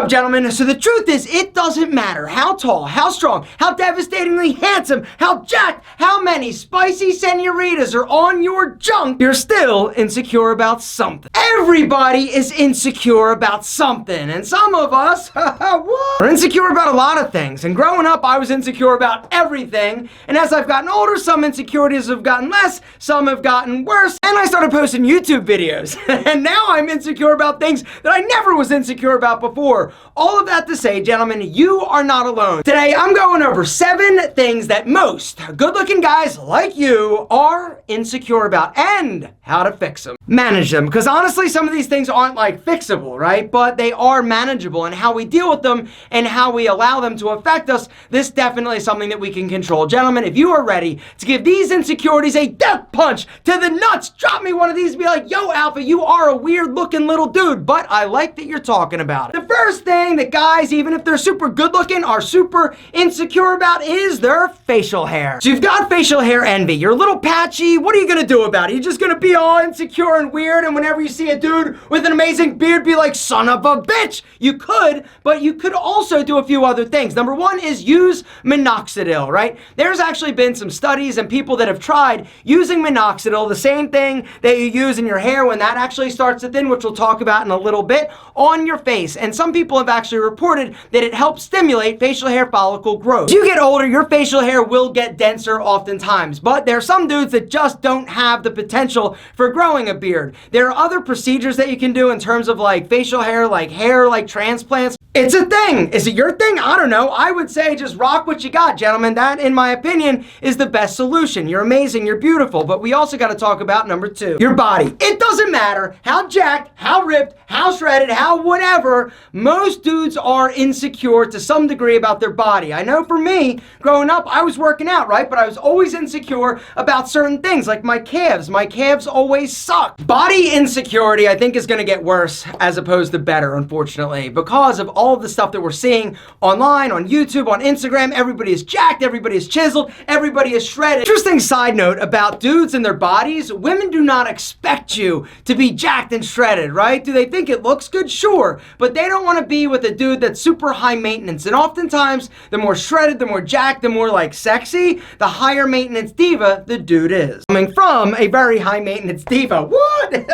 up, gentlemen? So the truth is, it doesn't matter how tall, how strong, how devastatingly handsome, how jacked, how many spicy senoritas are on your junk, you're still insecure about something. Everybody is insecure about something, and some of us, what? Are insecure about a lot of things. And growing up, I was insecure about everything, and as I've gotten older, some insecurities have gotten less, some have gotten worse, and I started posting YouTube videos. And now I'm insecure about things that I never was insecure about before. All of that to say, gentlemen, you are not alone. Today, I'm going over 7 things that most good-looking guys like you are insecure about and how to fix them. Manage them, because honestly, some of these things aren't like fixable, right? But they are manageable, and how we deal with them and how we allow them to affect us, this definitely is something that we can control. Gentlemen, if you are ready to give these insecurities a death punch to the nuts, drop me one of these and be like, yo, Alpha, you are a weird-looking little dude, but I like that you're talking about it. The first thing that guys, even if they're super good-looking, are super insecure about is their facial hair. So you've got facial hair envy. You're a little patchy. What are you gonna do about it? You're just gonna be all insecure and weird, and whenever you see a dude with an amazing beard, be like, son of a bitch. You could, but you could also do a few other things. Number one is use Minoxidil, right? There's actually been some studies and people that have tried using Minoxidil, the same thing that you use in your hair when that actually starts to thin, which we'll talk about in a little bit, on your face. And some people have actually reported that it helps stimulate facial hair follicle growth. As you get older, your facial hair will get denser oftentimes, but there are some dudes that just don't have the potential for growing a beard. There are other procedures that you can do in terms of like facial hair like transplants. It's a thing. Is it your thing? I don't know. I would say just rock what you got, gentlemen. That, in my opinion, is the best solution. You're amazing, you're beautiful, but we also got to talk about number 2, your body. It doesn't matter how jacked, how ripped, how shredded, how whatever, most dudes are insecure to some degree about their body. I know for me, growing up, I was working out, right? But I was always insecure about certain things, like my calves. My calves always suck. Body insecurity, I think, is going to get worse as opposed to better, unfortunately, because of all of the stuff that we're seeing online, on YouTube, on Instagram. Everybody is jacked, everybody is chiseled, everybody is shredded. Interesting side note about dudes and their bodies, women do not expect you to be jacked and shredded, right? Do they think it looks good? Sure, but they don't want to be with a dude that's super high maintenance. And oftentimes, the more shredded, the more jacked, the more like sexy, the higher maintenance diva the dude is. Coming from a very high maintenance diva. What?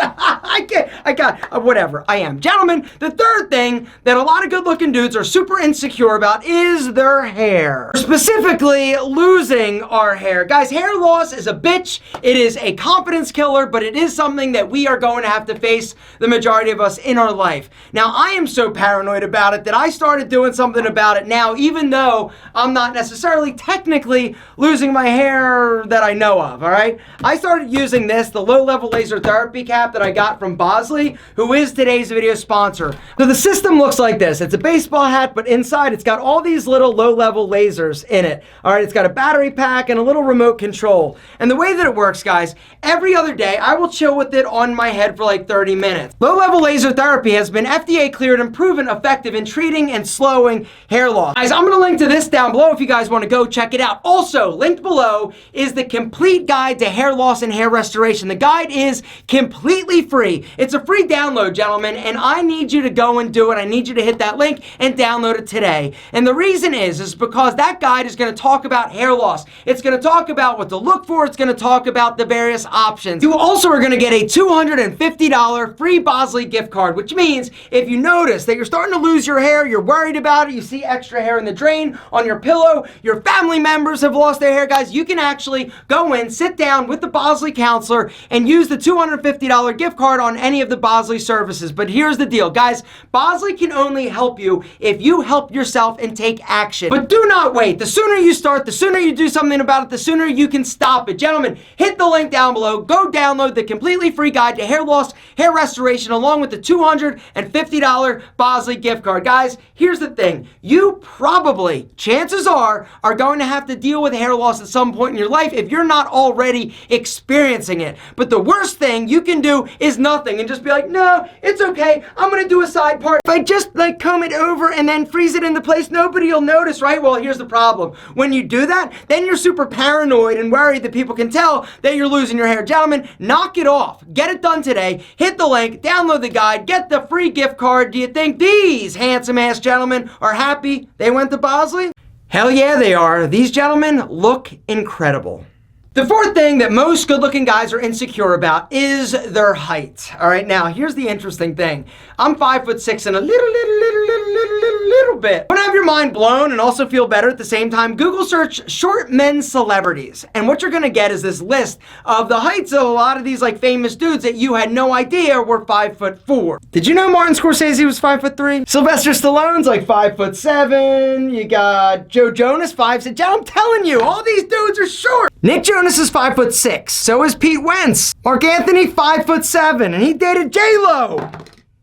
Whatever, I am. Gentlemen, the third thing that a lot of good-looking dudes are super insecure about is their hair. Specifically, losing our hair. Guys, hair loss is a bitch. It is a confidence killer, but it is something that we are going to have to face, the majority of us, in our life. Now, I am so paranoid about it that I started doing something about it now, even though I'm not necessarily technically losing my hair that I know of, all right? I started using this, the low-level laser therapy cap that I got from Bosley, who is today's video sponsor. So the system looks like this. It's a baseball hat, but inside it's got all these little low-level lasers in it. All right, it's got a battery pack and a little remote control. And the way that it works, guys, every other day I will chill with it on my head for like 30 minutes. Low-level laser therapy has been FDA cleared and proven effective in treating and slowing hair loss. Guys, I'm going to link to this down below if you guys want to go check it out. Also, linked below is the complete guide to hair loss and hair restoration. The guide is completely free. It's a free download, gentlemen, and I need you to go and do it. I need you to hit that link and download it today. And the reason is because that guide is going to talk about hair loss. It's going to talk about what to look for. It's going to talk about the various options. You also are going to get a $250 free Bosley gift card, which means if you notice that you're starting to lose your hair, you're worried about it, you see extra hair in the drain, on your pillow, your family members have lost their hair, guys, you can actually go in, sit down with the Bosley counselor and use the $250 gift card on any of the Bosley services. But here's the deal, guys. Bosley can only help you if you help yourself and take action. But do not wait. The sooner you start, the sooner you do something about it, the sooner you can stop it. Gentlemen, hit the link down below. Go download the completely free guide to hair loss, hair restoration, along with the $250 Bosley gift card. Guys, here's the thing. You probably, chances are going to have to deal with hair loss at some point in your life if you're not already experiencing it. But the worst thing thing you can do is nothing and just be like, no, it's okay, I'm gonna do a side part. If I just like comb it over and then freeze it into place, nobody will notice, right? Well, here's the problem. When you do that, then you're super paranoid and worried that people can tell that you're losing your hair. Gentlemen, knock it off. Get it done today. Hit the link, download the guide, get the free gift card. Do you think these handsome ass gentlemen are happy they went to Bosley? Hell yeah, they are. These gentlemen look incredible. The fourth thing that most good-looking guys are insecure about is their height. All right, now here's the interesting thing. I'm 5'6" and a little bit. Want to have your mind blown and also feel better at the same time? Google search short men celebrities, and what you're gonna get is this list of the heights of a lot of these like famous dudes that you had no idea were 5'4". Did you know Martin Scorsese was 5'3"? Sylvester Stallone's like 5'7". You got Joe Jonas 5'6". I'm telling you, all these dudes are short. Nick Jonas is 5'6". So is Pete Wentz. Mark Anthony 5'7", and he dated J-Lo.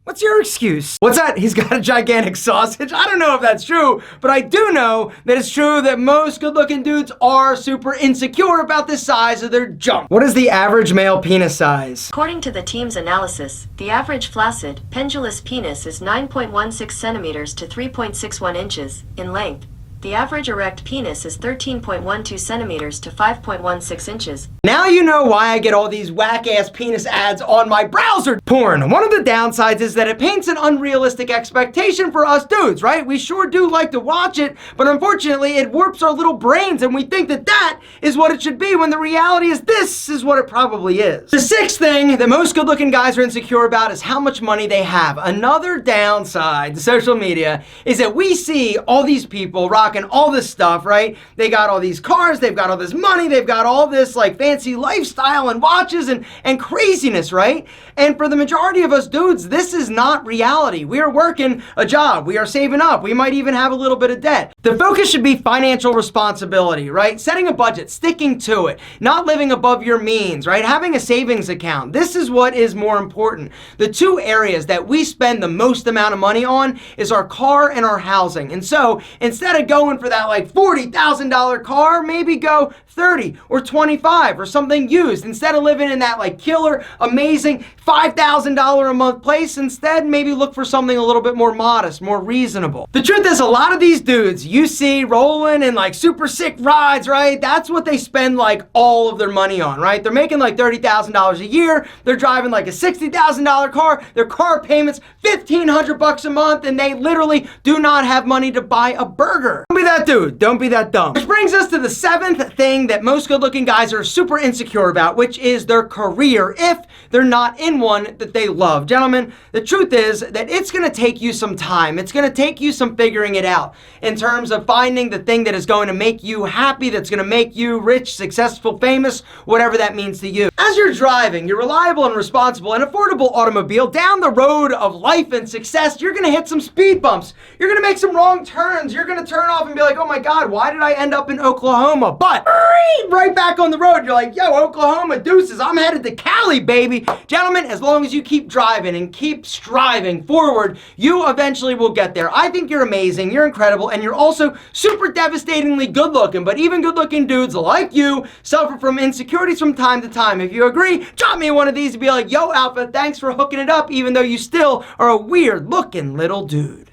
What's your excuse? What's that? He's got a gigantic sausage? I don't know if that's true, but I do know that it's true that most good-looking dudes are super insecure about the size of their junk. What is the average male penis size? According to the team's analysis, the average flaccid, pendulous penis is 9.16 centimeters to 3.61 inches in length. The average erect penis is 13.12 centimeters to 5.16 inches. Now you know why I get all these whack-ass penis ads on my browser porn. One of the downsides is that it paints an unrealistic expectation for us dudes, right? We sure do like to watch it, but unfortunately it warps our little brains and we think that that is what it should be when the reality is this is what it probably is. The sixth thing that most good-looking guys are insecure about is how much money they have. Another downside to social media is that we see all these people rocking all this stuff, right? They got all these cars, they've got all this money, they've got all this like fancy lifestyle and watches and craziness, right? And for the majority of us dudes, this is not reality. We are working a job, we are saving up, we might even have a little bit of debt. The focus should be financial responsibility, right? Setting a budget, sticking to it, not living above your means, right? Having a savings account. This is what is more important. The two areas that we spend the most amount of money on is our car and our housing. And so instead of going for that like $40,000 car, maybe go 30 or 25 or something used. Instead of living in that like killer, amazing $5,000 a month place, instead maybe look for something a little bit more modest, more reasonable. The truth is a lot of these dudes you see rolling in like super sick rides, right? That's what they spend like all of their money on, right? They're making like $30,000 a year. They're driving like a $60,000 car. Their car payments $1,500 a month, and they literally do not have money to buy a burger. Don't be that dude. Don't be that dumb. Which brings us to the seventh thing that most good-looking guys are super insecure about, which is their career if they're not in one that they love. Gentlemen, the truth is that it's going to take you some time. It's going to take you some figuring it out in terms of finding the thing that is going to make you happy, that's going to make you rich, successful, famous, whatever that means to you. As you're driving your reliable and responsible and affordable automobile down the road of life and success, you're going to hit some speed bumps. You're going to make some wrong turns. You're going to turn off and be like, oh my God, why did I end up in Oklahoma? But right back on the road, you're like, yo, Oklahoma deuces, I'm headed to Cali, baby. Gentlemen, as long as you keep driving and keep striving forward, you eventually will get there. I think you're amazing, you're incredible, and you're also super devastatingly good looking, but even good looking dudes like you suffer from insecurities from time to time. If you agree, drop me one of these and be like, yo, Alpha, thanks for hooking it up, even though you still are a weird looking little dude.